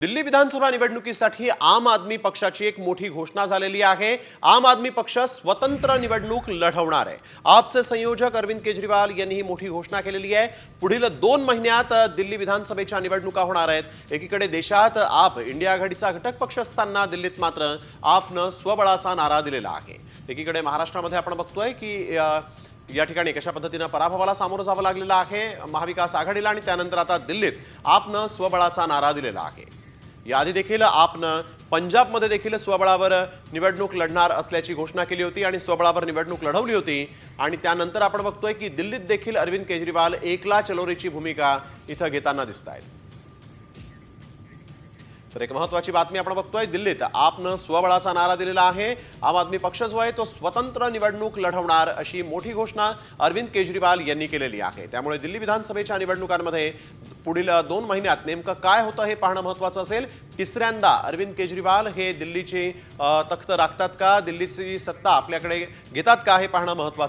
दिल्ली विधानसभा निवडणुकीसाठी आम आदमी पक्षाची एक मोठी घोषणा झालेली आहे। आम आदमी पक्ष स्वतंत्र निवडणूक लढवणार आहे। आपचे संयोजक अरविंद केजरीवाल यांनी ही मोठी घोषणा केलेली आहे। पुढील 2 महिन्यात दिल्ली विधानसभेच्या निवडणुका होणार आहेत। एकीकडे देशात आप इंडिया आघाडीचा घटक पक्ष असताना दिल्लीत मात्र आपनं स्वबळाचा नारा दिलेला आहे। एकीकडे महाराष्ट्रामध्ये आपण बघतोय की या ठिकाणी कशा पद्धतीने पराभवाला सामोरं जावं लागलेलं आहे महाविकास आघाडीला, आणि त्यानंतर आता दिल्लीत आपनं स्वबळाचा नारा दिलेला आहे। याआधी देखील आपनं पंजाबमध्ये देखील स्वबळावर निवडणूक लढणार असल्याची घोषणा केली होती आणि स्वबळावर निवडणूक लढवली होती। आणि त्यानंतर आपण बघतोय की दिल्लीत देखील अरविंद केजरीवाल एकला चलोरीची भूमिका इथं घेताना दिसतायत। तर एक महत्त्वाची बातमी आपण बघतोय, दिल्लीत आपनं स्वबळाचा नारा दिलेला आहे। आम आदमी पक्ष जो आहे तो स्वतंत्र निवडणूक लढवणार अशी मोठी घोषणा अरविंद केजरीवाल यांनी केलेली आहे। त्यामुळे दिल्ली विधानसभेच्या निवडणुकांमध्ये पुढील 2 महिन्यात नेमकं काय होतं हे पाहणं महत्त्वाचं असेल। तिसऱ्यांदा अरविंद केजरीवाल हे दिल्लीची तख्त राखतात का, दिल्लीची सत्ता आपल्याकडे घेतात का हे पाहणं महत्त्वाचं